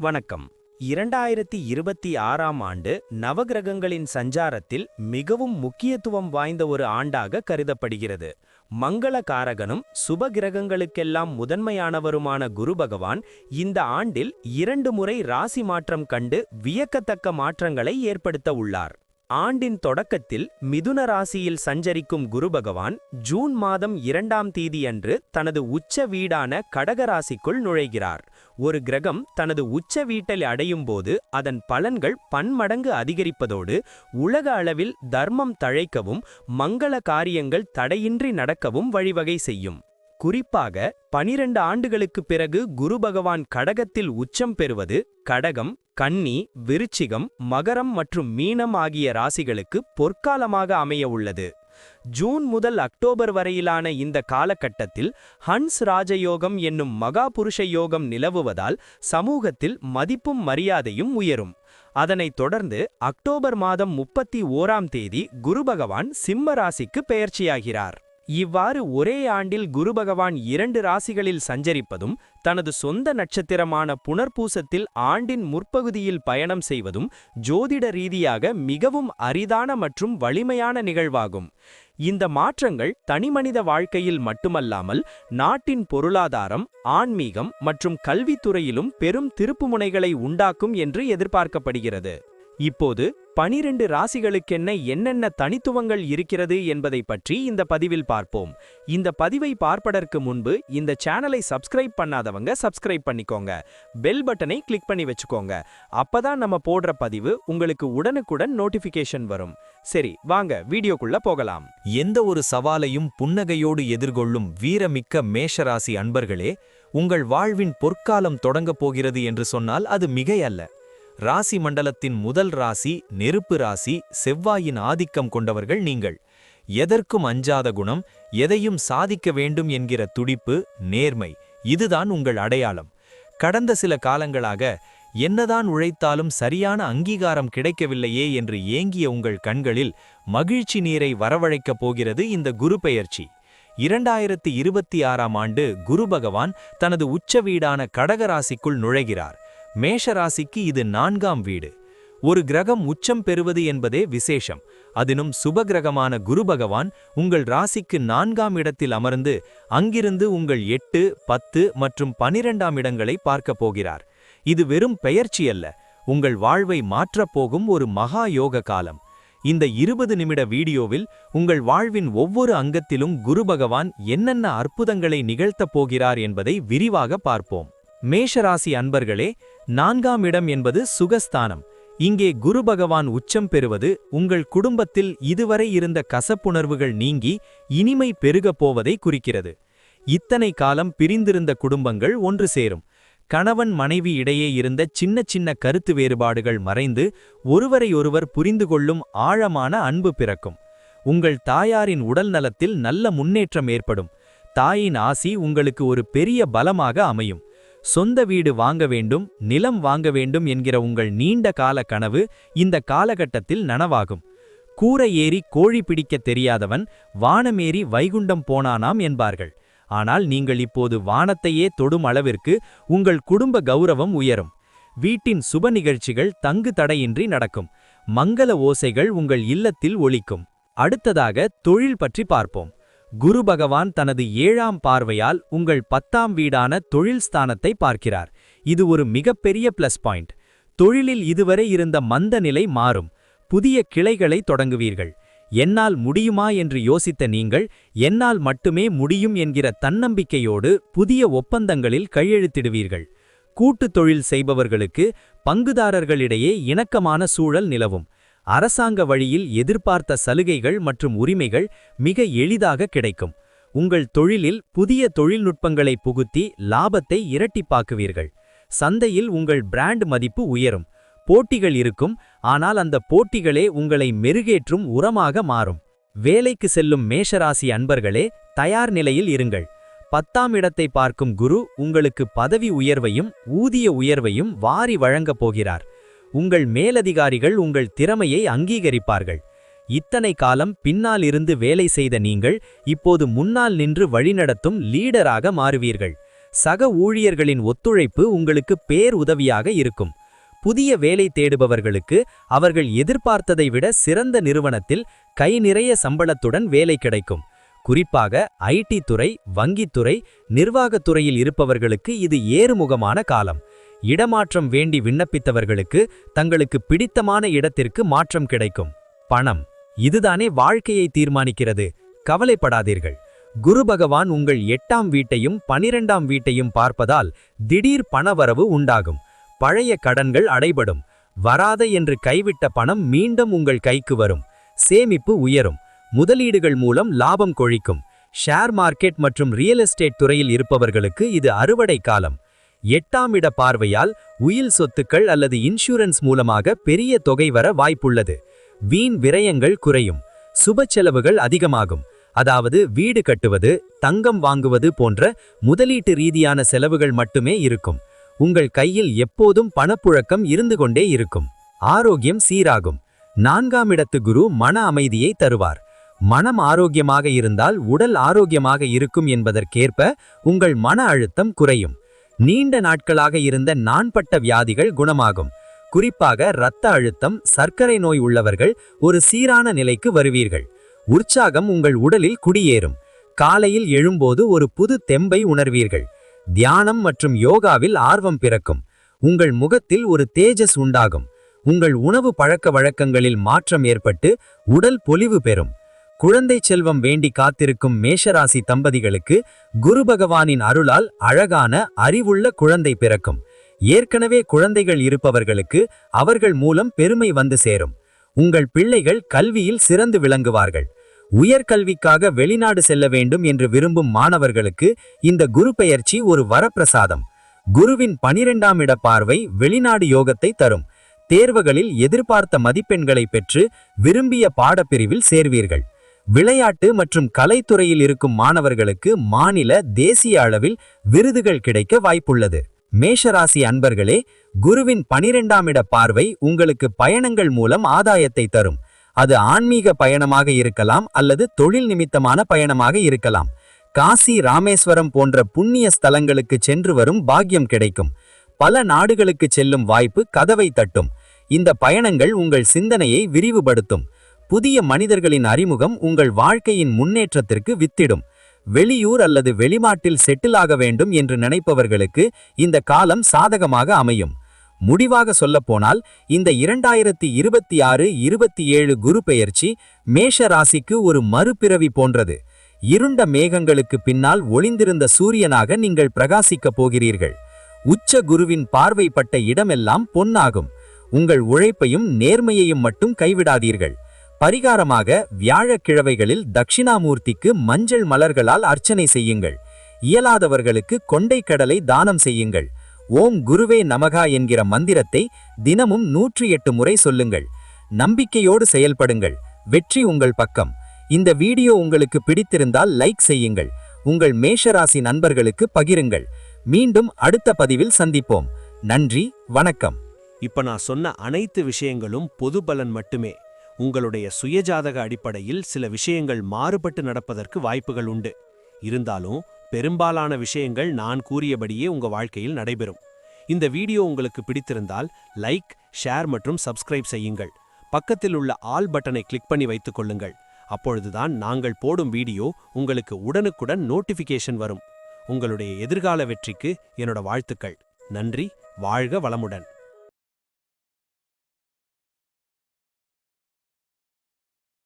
வணக்கம். 2026ஆம் ஆண்டு நவகிரகங்களின் சஞ்சாரத்தில் மிகவும் முக்கியத்துவம் வாய்ந்த ஒரு ஆண்டாக கருதப்படுகிறது. மங்கள காரகனும் சுப கிரகங்களுக்கெல்லாம் முதன்மையானவருமான குரு பகவான் இந்த ஆண்டில் 2 முறை ராசி மாற்றம் கண்டு வியக்கத்தக்க மாற்றங்களை ஏற்படுத்த உள்ளார். ஆண்டின் தொடக்கத்தில் மிதுன ராசியில் சஞ்சரிக்கும் குரு பகவான் ஜூன் மாதம் 2ஆம் தேதியன்று தனது உச்ச வீடான கடகராசிக்குள் நுழைகிறார். ஒரு கிரகம் தனது உச்ச வீட்டில் அடையும் போது அதன் பலன்கள் பன்மடங்கு அதிகரிப்பதோடு உலக அளவில் தர்மம் தழைக்கவும் மங்கள காரியங்கள் தடையின்றி நடக்கவும் வழிவகை செய்யும். குறிப்பாக 12 ஆண்டுகளுக்கு பிறகு குரு பகவான் கடகத்தில் உச்சம் பெறுவது கடகம், கன்னி, விருச்சிகம், மகரம் மற்றும் மீனம் ஆகிய ராசிகளுக்கு பொற்காலமாக அமைய உள்ளது. ஜூன் முதல் அக்டோபர் வரையிலான இந்த காலகட்டத்தில் ஹன்ஸ் ராஜயோகம் என்னும் மகா புருஷ யோகம் நிலவுவதால் சமூகத்தில் மதிப்பும் மரியாதையும் உயரும். அதனைத் தொடர்ந்து அக்டோபர் மாதம் 31ஆம் தேதி குரு பகவான் சிம்ம ராசிக்கு பெயர்ச்சியாகிறார். இவ்வாறு ஒரே ஆண்டில் குரு பகவான் 2 ராசிகளில் சஞ்சரிப்பதும் தனது சொந்த நட்சத்திரமான புனர்பூசத்தில் ஆண்டின் முற்பகுதியில் பயணம் செய்வதும் ஜோதிட ரீதியாக மிகவும் அரிதான மற்றும் வலிமையான நிகழ்வாகும். இந்த மாற்றங்கள் தனிமனித வாழ்க்கையில் மட்டுமல்லாமல் நாட்டின் பொருளாதாரம், ஆன்மீகம் மற்றும் கல்வித்துறையிலும் பெரும் திருப்புமுனைகளை உண்டாக்கும் என்று எதிர்பார்க்கப்படுகிறது. இப்போது 12 ராசிகளுக்கென்ன என்னென்ன தனித்துவங்கள் இருக்கிறது என்பதை பற்றி இந்த பதிவில் பார்ப்போம். இந்த பதிவை பார்ப்பதற்கு முன்பு இந்த சேனலை சப்ஸ்கிரைப் பண்ணாதவங்க சப்ஸ்கிரைப் பண்ணிக்கோங்க. பெல் பட்டனை கிளிக் பண்ணி வச்சுக்கோங்க. அப்பதான் நம்ம போடுற பதிவு உங்களுக்கு உடனுக்குடன் நோட்டிபிகேஷன் வரும். சரி, வாங்க வீடியோக்குள்ள போகலாம். எந்த ஒரு சவாலையும் புன்னகையோடு எதிர்கொள்ளும் வீரமிக்க மேஷராசி அன்பர்களே, உங்கள் வாழ்வின் பொற்காலம் தொடங்கப் போகிறது என்று சொன்னால் அது மிகையல்ல. ராசி மண்டலத்தின் முதல் ராசி நெருப்பு ராசி, செவ்வாயின் ஆதிக்கம் கொண்டவர்கள் நீங்கள். எதற்கும் அஞ்சாத குணம், எதையும் சாதிக்க வேண்டும் என்கிற துடிப்பு, நேர்மை, இதுதான் உங்கள் அடையாளம். கடந்த சில காலங்களாக என்னதான் உழைத்தாலும் சரியான அங்கீகாரம் கிடைக்கவில்லையே என்று ஏங்கிய உங்கள் கண்களில் மகிழ்ச்சி நீரை வரவழைக்கப் போகிறது இந்த குரு பெயர்ச்சி. 2026ஆம் ஆண்டு குரு பகவான் தனது உச்ச வீடான கடகராசிக்குள் நுழைகிறார். மேஷராசிக்கு இது 4ஆம் வீடு. ஒரு கிரகம் உச்சம் பெறுவது என்பதே விசேஷம். அதிலும் சுபகிரகமான குரு பகவான் உங்கள் ராசிக்கு 4ஆம் இடத்தில் அமர்ந்து அங்கிருந்து உங்கள் 8, 10 மற்றும் 12ஆம் இடங்களை பார்க்கப் போகிறார். இது வெறும் பெயர்ச்சி அல்ல, உங்கள் வாழ்வை மாற்றப்போகும் ஒரு மகா யோக காலம். இந்த 20 நிமிட வீடியோவில் உங்கள் வாழ்வின் ஒவ்வொரு அங்கத்திலும் குரு பகவான் என்னென்ன அற்புதங்களை நிகழ்த்தப் போகிறார் என்பதை விரிவாக பார்ப்போம். மேஷராசி அன்பர்களே, 4ஆம் இடம் என்பது சுகஸ்தானம். இங்கே குரு பகவான் உச்சம் பெறுவது உங்கள் குடும்பத்தில் இதுவரை இருந்த கசப்புணர்வுகள் நீங்கி இனிமை பெருகப் போவதை குறிக்கிறது. இத்தனை காலம் பிரிந்திருந்த குடும்பங்கள் ஒன்று சேரும். கணவன் மனைவி இடையே இருந்த சின்ன சின்ன கருத்து வேறுபாடுகள் மறைந்து ஒருவரையொருவர் புரிந்து கொள்ளும் ஆழமான அன்பு பிறக்கும். உங்கள் தாயாரின் உடல் நலத்தில் நல்ல முன்னேற்றம் ஏற்படும். தாயின் ஆசி உங்களுக்கு ஒரு பெரிய பலமாக அமையும். சொந்த வீடு வாங்க வேண்டும், நிலம் வாங்க வேண்டும் என்கிற உங்கள் நீண்ட கால கனவு இந்த காலகட்டத்தில் நனவாகும். கூரை ஏறி கோழி பிடிக்க தெரியாதவன் வானமேறி வைகுண்டம் போனானாம் என்பார்கள். ஆனால் நீங்கள் இப்போது வானத்தையே தொடும் அளவிற்கு உங்கள் குடும்ப கௌரவம் உயரும். வீட்டின் சுப நிகழ்ச்சிகள் தங்கு தடையின்றி நடக்கும். மங்கள ஓசைகள் உங்கள் இல்லத்தில் ஒலிக்கும். அடுத்ததாக தொழில் பற்றி பார்ப்போம். குரு பகவான் தனது 7ஆம் பார்வையால் உங்கள் 10ஆம் வீடான தொழில் ஸ்தானத்தை பார்க்கிறார். இது ஒரு மிகப்பெரிய பிளஸ் பாயிண்ட். தொழிலில் இதுவரை இருந்த மந்த நிலை மாறும். புதிய கிளைகளை தொடங்குவீர்கள். என்னால் முடியுமா என்று யோசித்த நீங்கள் என்னால் மட்டுமே முடியும் என்கிற தன்னம்பிக்கையோடு புதிய ஒப்பந்தங்களில் கையெழுத்திடுவீர்கள். கூட்டுத் தொழில் செய்பவர்களுக்கு பங்குதாரர்களிடையே இணக்கமான சூழல் நிலவும். அரசாங்க வழியில் எதிர்பார்த்த சலுகைகள் மற்றும் உரிமைகள் மிக எளிதாக கிடைக்கும். உங்கள் தொழிலில் புதிய தொழில்நுட்பங்களை புகுத்தி லாபத்தை இரட்டிப்பாக்குவீர்கள். சந்தையில் உங்கள் பிராண்ட் மதிப்பு உயரும். போட்டிகள் இருக்கும், ஆனால் அந்த போட்டிகளே உங்களை மெருகேற்றும் உரமாக மாறும். வேலைக்கு செல்லும் மேஷராசி அன்பர்களே, தயார் நிலையில் இருங்கள். 10ஆம் இடத்தை பார்க்கும் குரு உங்களுக்கு பதவி உயர்வையும் ஊதிய உயர்வையும் வாரி வழங்கப் போகிறார். உங்கள் மேலதிகாரிகள் உங்கள் திறமையை அங்கீகரிப்பார்கள். இத்தனை காலம் பின்னால் இருந்து வேலை செய்த நீங்கள் இப்போது முன்னால் நின்று வழிநடத்தும் லீடராக மாறுவீர்கள். சக ஊழியர்களின் ஒத்துழைப்பு உங்களுக்கு பேருதவியாக இருக்கும். புதிய வேலை தேடுபவர்களுக்கு அவர்கள் எதிர்பார்த்ததை விட சிறந்த நிறுவனத்தில் கை நிறைய சம்பளத்துடன் வேலை கிடைக்கும். குறிப்பாக ஐடி துறை, வங்கித்துறை, நிர்வாகத்துறையில் இருப்பவர்களுக்கு இது ஏறுமுகமான காலம். இடமாற்றம் வேண்டி விண்ணப்பித்தவர்களுக்கு தங்களுக்கு பிடித்தமான இடத்திற்கு மாற்றம் கிடைக்கும். பணம், இதுதானே வாழ்க்கையை தீர்மானிக்கிறது. கவலைப்படாதீர்கள். குரு பகவான் உங்கள் 8ஆம் வீட்டையும் 12ஆம் வீட்டையும் பார்ப்பதால் திடீர் பணவரவு உண்டாகும். பழைய கடன்கள் அடைபடும். வராத என்று கைவிட்ட பணம் மீண்டும் உங்கள் கைக்கு வரும். சேமிப்பு உயரும். முதலீடுகள் மூலம் லாபம் கொழிக்கும். ஷேர் மார்க்கெட் மற்றும் ரியல் எஸ்டேட் துறையில் இருப்பவர்களுக்கு இது அறுவடை காலம். 8ஆம் இட பார்வையால் உயில் சொத்துக்கள் அல்லது இன்சூரன்ஸ் மூலமாக பெரிய தொகை வர வாய்ப்புள்ளது. வீண் விரயங்கள் குறையும். சுப செலவுகள் அதிகமாகும். அதாவது வீடு கட்டுவது, தங்கம் வாங்குவது போன்ற முதலீட்டு ரீதியான செலவுகள் மட்டுமே இருக்கும். உங்கள் கையில் எப்போதும் பணப்புழக்கம் இருந்து கொண்டே இருக்கும். ஆரோக்கியம் சீராகும். 4ஆம் இடத்து குரு மன அமைதியை தருவார். மனம் ஆரோக்கியமாக இருந்தால் உடல் ஆரோக்கியமாக இருக்கும் என்பதற்கேற்ப உங்கள் மன அழுத்தம் குறையும். நீண்ட நாட்களாக இருந்த நாள்பட்ட வியாதிகள் குணமாகும். குறிப்பாக இரத்த அழுத்தம், சர்க்கரை நோய் உள்ளவர்கள் ஒரு சீரான நிலைக்கு வருவீர்கள். உற்சாகம் உங்கள் உடலில் குடியேறும். காலையில் எழும்போது ஒரு புது தெம்பை உணர்வீர்கள். தியானம் மற்றும் யோகாவில் ஆர்வம் பிறக்கும். உங்கள் முகத்தில் ஒரு தேஜஸ் உண்டாகும். உங்கள் உணவு பழக்க வழக்கங்களில் மாற்றம் ஏற்பட்டு உடல் பொலிவு பெறும். குழந்தை செல்வம் வேண்டி காத்திருக்கும் மேஷராசி தம்பதிகளுக்கு குரு பகவானின் அருளால் அழகான அறிவுள்ள குழந்தை பிறக்கும். ஏற்கனவே குழந்தைகள் இருப்பவர்களுக்கு அவர்கள் மூலம் பெருமை வந்து சேரும். உங்கள் பிள்ளைகள் கல்வியில் சிறந்து விளங்குவார்கள். உயர்கல்விக்காக வெளிநாடு செல்ல வேண்டும் என்று விரும்பும் மாணவர்களுக்கு இந்த குரு பெயர்ச்சி ஒரு வரப்பிரசாதம். குருவின் 12ஆம் இட பார்வை வெளிநாடு யோகத்தை தரும். தேர்வுகளில் எதிர்பார்த்த மதிப்பெண்களை பெற்று விரும்பிய பாடப்பிரிவில் சேர்வீர்கள். விளையாட்டு மற்றும் கலைத்துறையில் இருக்கும் மாணவர்களுக்கு மாநில, தேசிய அளவில் விருதுகள் கிடைக்க வாய்ப்புள்ளது. மேஷராசி அன்பர்களே, குருவின் 12ஆம் இட பார்வை உங்களுக்கு பயணங்கள் மூலம் ஆதாயத்தை தரும். அது ஆன்மீக பயணமாக இருக்கலாம் அல்லது தொழில் நிமித்தமான பயணமாக இருக்கலாம். காசி, ராமேஸ்வரம் போன்ற புண்ணிய ஸ்தலங்களுக்கு சென்று வரும் பாக்கியம் கிடைக்கும். பல நாடுகளுக்கு செல்லும் வாய்ப்பு கதவை தட்டும். இந்த பயணங்கள் உங்கள் சிந்தனையை விரிவுபடுத்தும். புதிய மனிதர்களின் அறிமுகம் உங்கள் வாழ்க்கையின் முன்னேற்றத்திற்கு வித்திடும். வெளியூர் அல்லது வெளிநாட்டில் செட்டில் ஆக வேண்டும் என்று நினைப்பவர்களுக்கு இந்த காலம் சாதகமாக அமையும். முடிவாக சொல்லப்போனால் இந்த 2026-27 குரு பெயர்ச்சி மேஷ ராசிக்கு ஒரு மறுபிறவி போன்றது. இருண்ட மேகங்களுக்கு பின்னால் ஒளிந்திருந்த சூரியனாக நீங்கள் பிரகாசிக்கப் போகிறீர்கள். உச்ச குருவின் பார்வைப்பட்ட இடமெல்லாம் பொன்னாகும். உங்கள் உழைப்பையும் நேர்மையையும் மட்டும் கைவிடாதீர்கள். பரிகாரமாக வியாழக்கிழமைகளில் தட்சிணாமூர்த்திக்கு மஞ்சள் மலர்களால் அர்ச்சனை செய்யுங்கள். இயலாதவர்களுக்கு கொண்டைக்கடலை தானம் செய்யுங்கள். ஓம் குருவே நமகா என்கிற மந்திரத்தை தினமும் 108 முறை சொல்லுங்கள். நம்பிக்கையோடு செயல்படுங்கள். வெற்றி உங்கள் பக்கம். இந்த வீடியோ உங்களுக்கு பிடித்திருந்தால் லைக் செய்யுங்கள். உங்கள் மேஷராசி நண்பர்களுக்கு பகிருங்கள். மீண்டும் அடுத்த பதிவில் சந்திப்போம். நன்றி, வணக்கம். இப்ப நான் சொன்ன அனைத்து விஷயங்களும் பொது பலன் மட்டுமே. உங்களுடைய சுயஜாதக அடிப்படையில் சில விஷயங்கள் மாறுபட்டு நடப்பதற்கு வாய்ப்புகள் உண்டு. இருந்தாலும் பெரும்பாலான விஷயங்கள் நான் கூறியபடியே உங்க வாழ்க்கையில் நடைபெறும். இந்த வீடியோ உங்களுக்கு பிடித்திருந்தால் லைக், ஷேர் மற்றும் சப்ஸ்கிரைப் செய்யுங்கள். பக்கத்தில் உள்ள ஆல் பட்டனை கிளிக் பண்ணி வைத்துக் கொள்ளுங்கள். அப்பொழுதுதான் நாங்கள் போடும் வீடியோ உங்களுக்கு உடனுக்குடன் நோட்டிஃபிகேஷன் வரும். உங்களுடைய எதிர்கால வெற்றிக்கு என்னோட வாழ்த்துக்கள். நன்றி. வாழ்க வளமுடன்.